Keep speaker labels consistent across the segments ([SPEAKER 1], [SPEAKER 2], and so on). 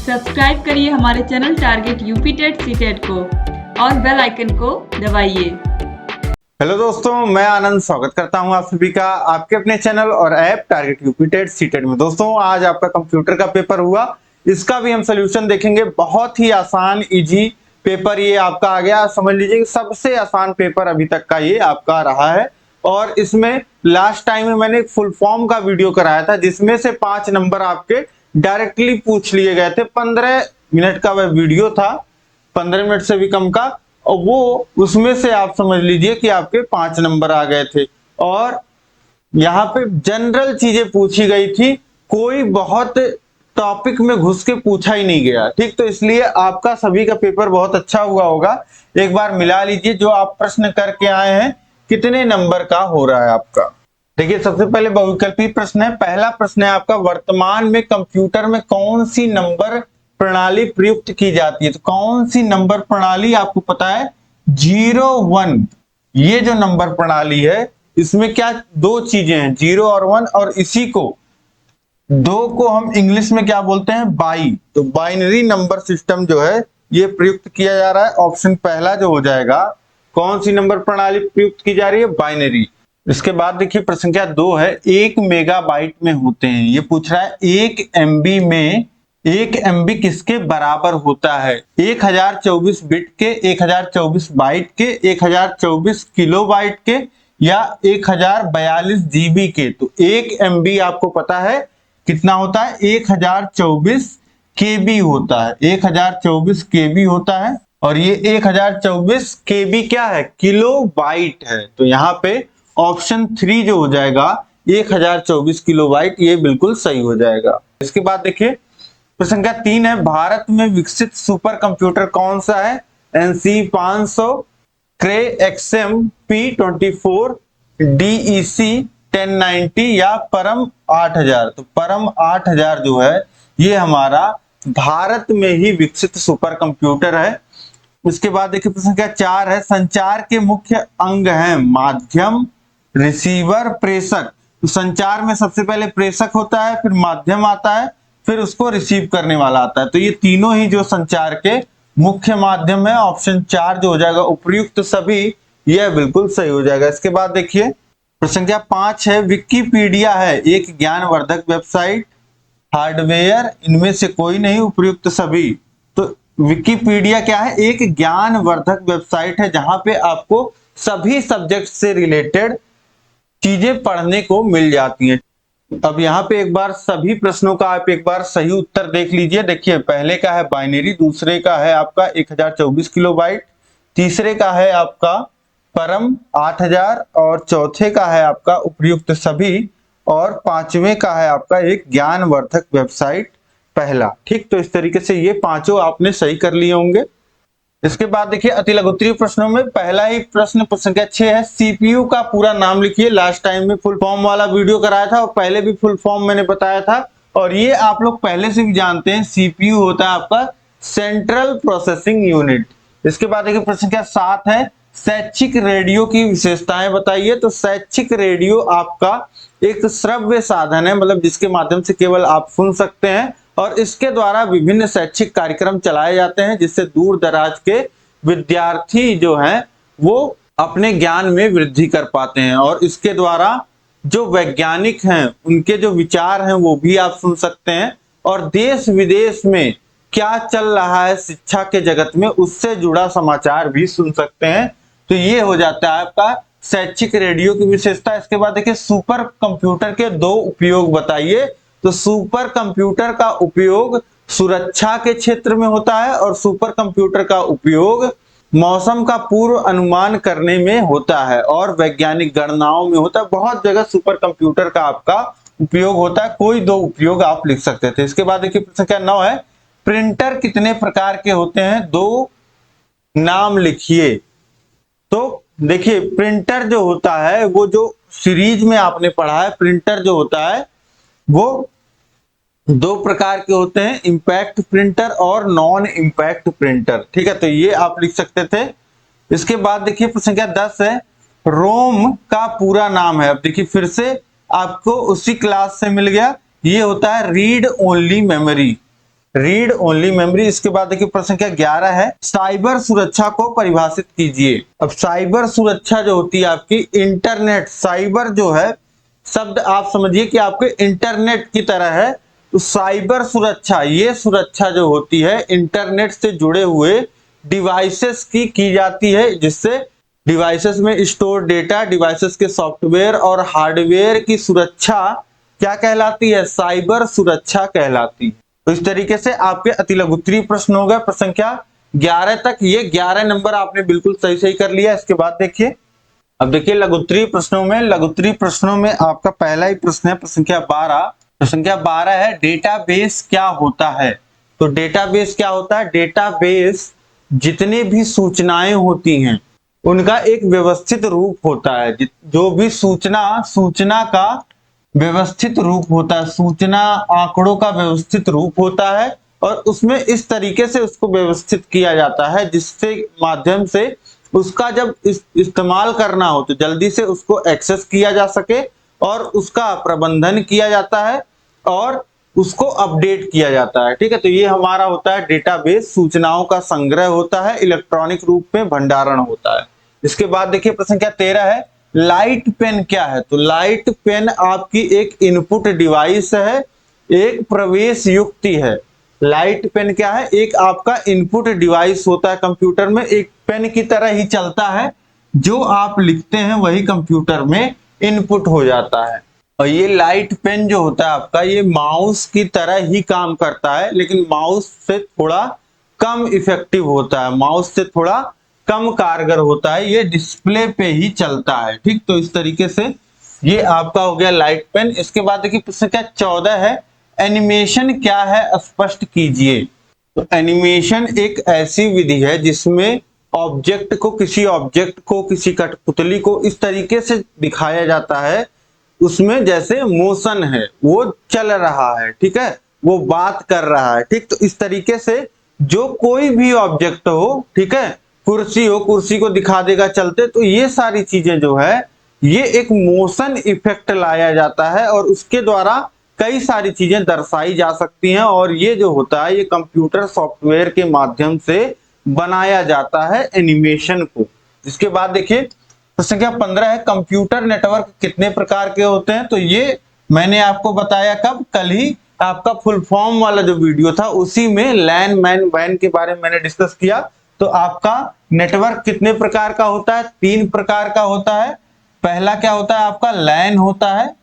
[SPEAKER 1] Subscribe करिए हमारे channel target UP TET CTET को और बेल आइकन को दबाइए।
[SPEAKER 2] हेलो दोस्तों, मैं आनंद स्वागत करता हूं आप सभी का आपके अपने चैनल और app target UP TET CTET में। दोस्तों, आज आपका कंप्यूटर का पेपर हुआ, इसका भी हम सोल्यूशन देखेंगे। बहुत ही आसान इजी पेपर ये आपका आ गया। समझ लीजिए सबसे आसान पेपर अभी तक का ये आपका रहा है। और इसमें लास्ट टाइम में मैंने एक फुल फॉर्म का वीडियो कराया था, जिसमें से 5 नंबर आपके डायरेक्टली पूछ लिए गए थे। 15 मिनट का वह वीडियो था, 15 मिनट से भी कम का, और वो उसमें से आप समझ लीजिए कि आपके 5 नंबर आ गए थे। और यहाँ पे जनरल चीजें पूछी गई थी, कोई बहुत टॉपिक में घुस के पूछा ही नहीं गया। ठीक, तो इसलिए आपका सभी का पेपर बहुत अच्छा हुआ होगा। एक बार मिला लीजिए जो आप प्रश्न करके आए हैं, कितने नंबर का हो रहा है आपका। देखिए, सबसे पहले बहुविकल्पी प्रश्न है। पहला प्रश्न है आपका, वर्तमान में कंप्यूटर में कौन सी नंबर प्रणाली प्रयुक्त की जाती है? तो कौन सी नंबर प्रणाली आपको पता है? 0 1। ये जो नंबर प्रणाली है, इसमें क्या दो चीजें हैं, 0 और 1, और इसी को दो को हम इंग्लिश में क्या बोलते हैं? बाई। तो बाइनरी नंबर सिस्टम जो है ये प्रयुक्त किया जा रहा है। ऑप्शन पहला जो हो जाएगा, कौन सी नंबर प्रणाली प्रयुक्त की जा रही है? बाइनरी। इसके बाद देखिए प्रश्न संख्या 2 है, 1 मेगाबाइट में होते हैं। ये पूछ रहा है 1 MB में 1 MB किसके बराबर होता है? 1024 बिट के, 1024 बाइट के, 1024 किलोबाइट के, या 1042 GB के। तो 1 MB आपको पता है कितना होता है? 1024 KB होता है। 1024 KB होता है, और ये 1024 KB क्या है? किलो बाइट है। तो यहाँ पे ऑप्शन 3 जो हो जाएगा 1024 किलोबाइट, ये बिल्कुल सही हो जाएगा। इसके बाद देखिए प्रश्न संख्या 3 है, भारत में विकसित सुपर कंप्यूटर कौन सा है? NC 500, क्रे XM P24, DEC 1090 या परम 8000। तो परम 8000 जो है ये हमारा भारत में ही विकसित सुपर कंप्यूटर है। उसके बाद देखिए प्रश्न संख्या 4 है, संचार के मुख्य अंग हैं माध्यम, रिसीवर, प्रेषक। तो संचार में सबसे पहले प्रेषक होता है, फिर माध्यम आता है, फिर उसको रिसीव करने वाला आता है। तो ये तीनों ही जो संचार के मुख्य माध्यम है। ऑप्शन 4 जो हो जाएगा उपयुक्त सभी, यह बिल्कुल सही हो जाएगा। इसके बाद देखिए प्रश्न संख्या 5 है, विकिपीडिया है एक ज्ञानवर्धक वेबसाइट, हार्डवेयर, इनमें से कोई नहीं, उपयुक्त सभी। तो विकिपीडिया क्या है? एक ज्ञानवर्धक वेबसाइट है, जहां पे आपको सभी सब्जेक्ट से रिलेटेड चीजें पढ़ने को मिल जाती हैं। अब यहाँ पे एक बार सभी प्रश्नों का आप एक बार सही उत्तर देख लीजिए। देखिए, पहले का है बाइनरी, दूसरे का है आपका 1024 किलोबाइट, तीसरे का है आपका परम 8000, और चौथे का है आपका उपयुक्त सभी, और पांचवें का है आपका एक ज्ञानवर्धक वेबसाइट पहला। ठीक, तो इस तरीके से ये पांचों आपने सही कर लिए होंगे। इसके बाद देखिए अति लघुत्तरीय प्रश्नों में पहला ही प्रश्न संख्या 6 है, सीपीयू का पूरा नाम लिखिए। लास्ट टाइम में फुल फॉर्म वाला वीडियो कराया था, और पहले भी फुल फॉर्म मैंने बताया था, और ये आप लोग पहले से भी जानते हैं। सीपीयू होता है आपका सेंट्रल प्रोसेसिंग यूनिट। इसके बाद देखिए प्रश्न संख्या 7 है, शैक्षिक रेडियो की विशेषताएं बताइए। तो शैक्षिक रेडियो आपका एक श्रव्य साधन है, मतलब जिसके माध्यम से केवल आप सुन सकते हैं, और इसके द्वारा विभिन्न शैक्षिक कार्यक्रम चलाए जाते हैं, जिससे दूर दराज के विद्यार्थी जो हैं वो अपने ज्ञान में वृद्धि कर पाते हैं। और इसके द्वारा जो वैज्ञानिक हैं उनके जो विचार हैं वो भी आप सुन सकते हैं, और देश विदेश में क्या चल रहा है शिक्षा के जगत में उससे जुड़ा समाचार भी सुन सकते हैं। तो ये हो जाता है आपका शैक्षिक रेडियो की विशेषता। इसके बाद देखिए सुपर कंप्यूटर के 2 उपयोग बताइए। तो सुपर कंप्यूटर का उपयोग सुरक्षा के क्षेत्र में होता है, और सुपर कंप्यूटर का उपयोग मौसम का पूर्व अनुमान करने में होता है, और वैज्ञानिक गणनाओं में होता है। बहुत जगह सुपर कंप्यूटर का आपका उपयोग होता है। कोई 2 उपयोग आप लिख सकते थे। इसके बाद देखिए प्रश्न संख्या 9 है, प्रिंटर कितने प्रकार के होते हैं? 2 नाम लिखिए। तो देखिए प्रिंटर जो होता है, वो जो सीरीज में आपने पढ़ा है, प्रिंटर जो होता है वो 2 प्रकार के होते हैं, इंपैक्ट प्रिंटर और नॉन इंपैक्ट प्रिंटर। ठीक है, तो ये आप लिख सकते थे। इसके बाद देखिए प्रश्न संख्या 10 है, रोम का पूरा नाम है। अब देखिए फिर से आपको उसी क्लास से मिल गया, ये होता है read only memory. Read only memory. इसके बाद देखिए प्रश्न संख्या 11 है, साइबर सुरक्षा को परिभाषित कीजिए। अब साइबर सुरक्षा जो होती है आपकी इंटरनेट, साइबर जो है शब्द आप समझिए कि आपके इंटरनेट की तरह है। तो साइबर सुरक्षा, ये सुरक्षा जो होती है इंटरनेट से जुड़े हुए डिवाइसेस की जाती है, जिससे डिवाइसेस में स्टोर डेटा, डिवाइसेस के सॉफ्टवेयर और हार्डवेयर की सुरक्षा क्या कहलाती है? साइबर सुरक्षा कहलाती है। तो इस तरीके से आपके अति लघु उत्तरीय प्रश्न हो गए प्रश्न संख्या 11 तक। ये 11 नंबर आपने बिल्कुल सही सही कर लिया। इसके बाद देखिए, अब देखिए लघु उत्तरीय प्रश्नों में आपका पहला ही प्रश्न है प्रश्न संख्या 12। प्रश्न संख्या 12 है, डेटाबेस क्या होता है? तो डेटाबेस क्या होता है? डेटाबेस जितने भी सूचनाएं होती हैं उनका एक व्यवस्थित रूप होता है। जो भी सूचना का व्यवस्थित रूप होता है, सूचना आंकड़ों का व्यवस्थित रूप होता है, और उसमें इस तरीके से उसको व्यवस्थित किया जाता है जिससे माध्यम से उसका जब इस्तेमाल करना हो तो जल्दी से उसको एक्सेस किया जा सके, और उसका प्रबंधन किया जाता है और उसको अपडेट किया जाता है। ठीक है, तो ये हमारा होता है डेटाबेस। सूचनाओं का संग्रह होता है, इलेक्ट्रॉनिक रूप में भंडारण होता है। इसके बाद देखिए प्रश्न संख्या 13 है, लाइट पेन क्या है? तो लाइट पेन आपकी एक इनपुट डिवाइस है, एक प्रवेश युक्ति है। लाइट पेन क्या है? एक आपका इनपुट डिवाइस होता है कंप्यूटर में, एक पेन की तरह ही चलता है। जो आप लिखते हैं वही कंप्यूटर में इनपुट हो जाता है। और ये लाइट पेन जो होता है आपका, ये माउस की तरह ही काम करता है, लेकिन माउस से थोड़ा कम इफेक्टिव होता है, माउस से थोड़ा कम कारगर होता है, ये डिस्प्ले पे ही चलता है। ठीक, तो इस तरीके से ये आपका हो गया लाइट पेन। इसके बाद देखिए प्रश्न संख्या 14 है, एनिमेशन क्या है? स्पष्ट कीजिए। तो एनिमेशन एक ऐसी विधि है जिसमें किसी ऑब्जेक्ट को, किसी कठपुतली को इस तरीके से दिखाया जाता है, उसमें जैसे मोशन है, वो चल रहा है, ठीक है, वो बात कर रहा है। ठीक, तो इस तरीके से जो कोई भी ऑब्जेक्ट हो, ठीक है, कुर्सी हो, कुर्सी को दिखा देगा चलते। तो ये सारी चीजें जो है ये एक मोशन इफेक्ट लाया जाता है और उसके द्वारा कई सारी चीजें दर्शाई जा सकती हैं, और ये जो होता है ये कंप्यूटर सॉफ्टवेयर के माध्यम से बनाया जाता है एनिमेशन को। इसके बाद देखिए प्रश्न संख्या 15 है, कंप्यूटर नेटवर्क कितने प्रकार के होते हैं? तो ये मैंने आपको बताया कब? कल ही आपका फुल फॉर्म वाला जो वीडियो था उसी में लैन मैन वैन के बारे में मैंने डिस्कस किया। तो आपका नेटवर्क कितने प्रकार का होता है? 3 प्रकार का होता है। पहला क्या होता है आपका? लैन होता है,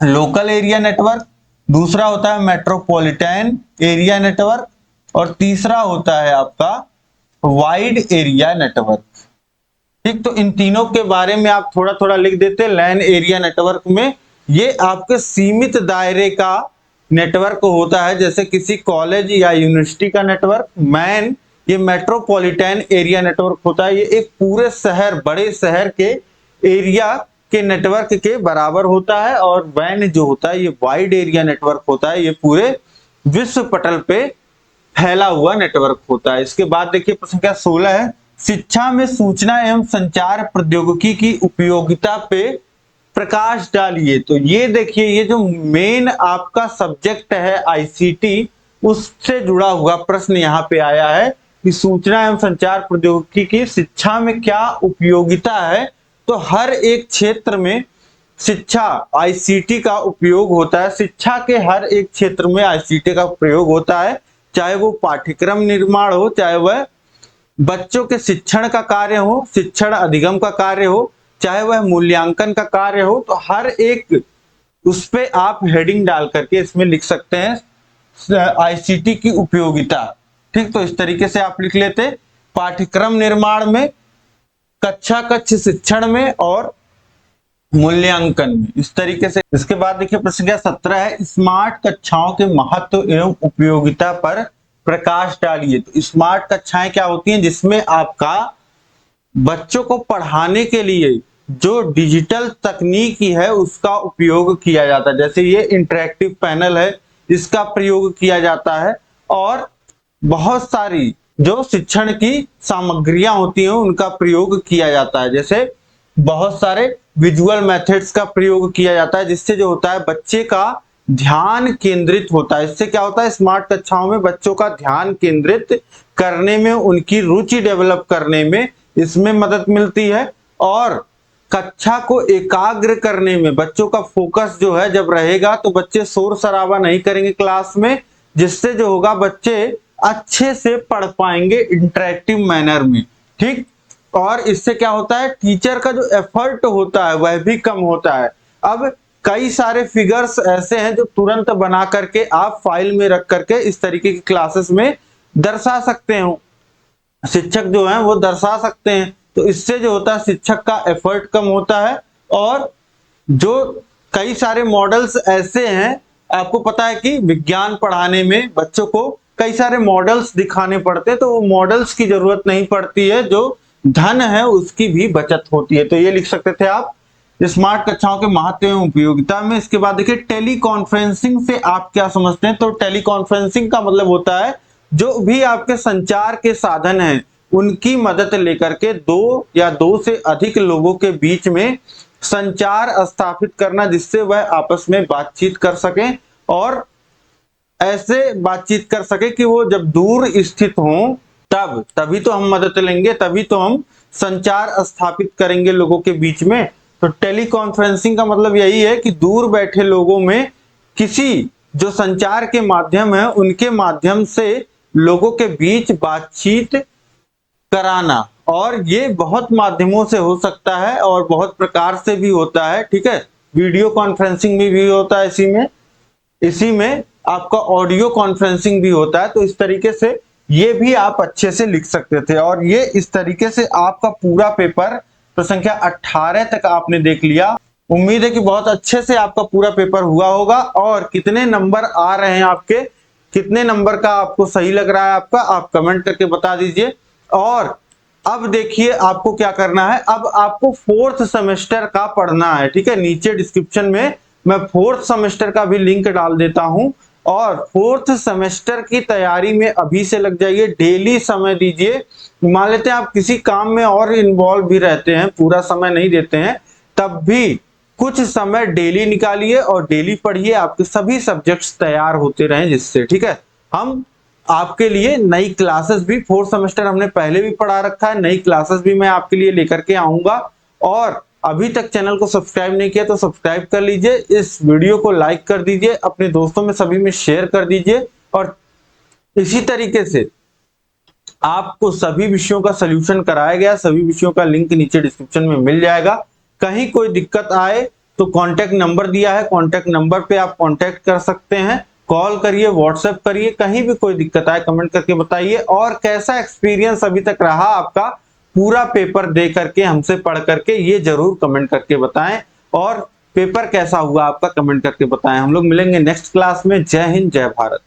[SPEAKER 2] लोकल एरिया नेटवर्क। दूसरा होता है मेट्रोपॉलिटन एरिया नेटवर्क, और तीसरा होता है आपका वाइड एरिया नेटवर्क। ठीक, तो इन तीनों के बारे में आप थोड़ा थोड़ा लिख देते। लैन एरिया नेटवर्क में ये आपके सीमित दायरे का नेटवर्क होता है, जैसे किसी कॉलेज या यूनिवर्सिटी का नेटवर्क। मैन ये मेट्रोपॉलिटन एरिया नेटवर्क होता है, ये एक पूरे शहर, बड़े शहर के एरिया के नेटवर्क के बराबर होता है। और वैन जो होता है ये वाइड एरिया नेटवर्क होता है, ये पूरे विश्व पटल पे फैला हुआ नेटवर्क होता है। इसके बाद देखिए प्रश्न संख्या 16 है, शिक्षा में सूचना एवं संचार प्रौद्योगिकी की उपयोगिता पे प्रकाश डालिए। तो ये देखिए, ये जो मेन आपका सब्जेक्ट है आईसीटी, उससे जुड़ा हुआ प्रश्न यहाँ पे आया है कि सूचना एवं संचार प्रौद्योगिकी की शिक्षा में क्या उपयोगिता है। तो हर एक क्षेत्र में शिक्षा आईसीटी का उपयोग होता है। शिक्षा के हर एक क्षेत्र में आईसीटी का प्रयोग होता है, चाहे वो पाठ्यक्रम निर्माण हो, चाहे वह बच्चों के शिक्षण का कार्य हो, शिक्षण अधिगम का कार्य हो, चाहे वह मूल्यांकन का कार्य हो। तो हर एक उस पे आप हेडिंग डाल करके इसमें लिख सकते हैं आईसीटी की उपयोगिता। ठीक, तो इस तरीके से आप लिख लेते, पाठ्यक्रम निर्माण में, कक्षा कक्ष शिक्षण में और मूल्यांकन में, इस तरीके से। इसके बाद देखिए प्रश्न संख्या 17 है, स्मार्ट कक्षाओं के महत्व एवं उपयोगिता पर प्रकाश डालिए। तो स्मार्ट कक्षाएं क्या होती हैं? जिसमें आपका बच्चों को पढ़ाने के लिए जो डिजिटल तकनीकी है उसका उपयोग किया जाता है, जैसे ये इंटरेक्टिव पैनल है, इसका प्रयोग किया जाता है। और बहुत सारी जो शिक्षण की सामग्रियां होती हैं उनका प्रयोग किया जाता है, जैसे बहुत सारे विजुअल मेथड्स का प्रयोग किया जाता है, जिससे जो होता है बच्चे का ध्यान केंद्रित होता है। इससे क्या होता है, स्मार्ट कक्षाओं में बच्चों का ध्यान केंद्रित करने में, उनकी रुचि डेवलप करने में इसमें मदद मिलती है। और कक्षा को एकाग्र करने में बच्चों का फोकस जो है जब रहेगा तो बच्चे शोर शराबा नहीं करेंगे क्लास में, जिससे जो होगा बच्चे अच्छे से पढ़ पाएंगे इंटरेक्टिव मैनर में। ठीक, और इससे क्या होता है, टीचर का जो एफर्ट होता है वह भी कम होता है। अब कई सारे फिगर्स ऐसे हैं जो तुरंत बना करके आप फाइल में रख करके इस तरीके की क्लासेस में दर्शा सकते हो, शिक्षक जो है वो दर्शा सकते हैं। तो इससे जो होता है शिक्षक का एफर्ट कम होता है। और जो कई सारे मॉडल्स ऐसे हैं, आपको पता है कि विज्ञान पढ़ाने में बच्चों को कई सारे मॉडल्स दिखाने पड़ते हैं, तो वो मॉडल्स की जरूरत नहीं पड़ती है, जो धन है उसकी भी बचत होती है। तो ये लिख सकते थे आप स्मार्ट कक्षाओं के महत्व एवं उपयोगिता में। इसके बाद देखिए टेली कॉन्फ्रेंसिंग से आप क्या समझते हैं। तो टेली कॉन्फ्रेंसिंग का मतलब होता है जो भी आपके संचार के साधन हैं उनकी मदद लेकर के दो या दो से अधिक लोगों के बीच में संचार स्थापित करना, जिससे वह आपस में बातचीत कर सकें और ऐसे बातचीत कर सके कि वो जब दूर स्थित हों तभी तो हम मदद लेंगे, तभी तो हम संचार स्थापित करेंगे लोगों के बीच में। तो टेली कॉन्फ्रेंसिंग का मतलब यही है कि दूर बैठे लोगों में किसी जो संचार के माध्यम है उनके माध्यम से लोगों के बीच बातचीत कराना। और ये बहुत माध्यमों से हो सकता है और बहुत प्रकार से भी होता है। ठीक है, वीडियो कॉन्फ्रेंसिंग में भी होता है, इसी में आपका ऑडियो कॉन्फ्रेंसिंग भी होता है। तो इस तरीके से ये भी आप अच्छे से लिख सकते थे। और ये इस तरीके से आपका पूरा पेपर तो संख्या 18 तक आपने देख लिया। उम्मीद है कि बहुत अच्छे से आपका पूरा पेपर हुआ होगा। और कितने नंबर आ रहे हैं आपके, कितने नंबर का आपको सही लग रहा है आपका, आप कमेंट करके बता दीजिए। और अब देखिए आपको क्या करना है, अब आपको फोर्थ सेमेस्टर का पढ़ना है। ठीक है, नीचे डिस्क्रिप्शन में मैं फोर्थ सेमेस्टर का भी लिंक डाल देता हूं। और फोर्थ सेमेस्टर की तैयारी में अभी से लग जाइए, डेली समय दीजिए। मान लेते हैं आप किसी काम में और इन्वॉल्व भी रहते हैं, पूरा समय नहीं देते हैं, तब भी कुछ समय डेली निकालिए और डेली पढ़िए, आपके सभी सब्जेक्ट्स तैयार होते रहें जिससे। ठीक है, हम आपके लिए नई क्लासेस भी, फोर्थ सेमेस्टर हमने पहले भी पढ़ा रखा है, नई क्लासेस भी मैं आपके लिए लेकर के आऊंगा। और अभी तक चैनल को सब्सक्राइब नहीं किया तो सब्सक्राइब कर लीजिए, इस वीडियो को लाइक कर दीजिए, अपने दोस्तों में सभी में शेयर कर दीजिए। और इसी तरीके से आपको सभी विषयों का सलूशन कराया गया, सभी विषयों का लिंक नीचे डिस्क्रिप्शन में मिल जाएगा। कहीं कोई दिक्कत आए तो कॉन्टैक्ट नंबर दिया है, कॉन्टैक्ट नंबर पे आप कॉन्टैक्ट कर सकते हैं, कॉल करिए, व्हाट्सएप करिए, कहीं भी कोई दिक्कत आए कमेंट करके बताइए। और कैसा एक्सपीरियंस अभी तक रहा आपका पूरा पेपर दे करके, हमसे पढ़ करके, ये जरूर कमेंट करके बताएं। और पेपर कैसा हुआ आपका कमेंट करके बताएं। हम लोग मिलेंगे नेक्स्ट क्लास में। जय हिंद, जय भारत।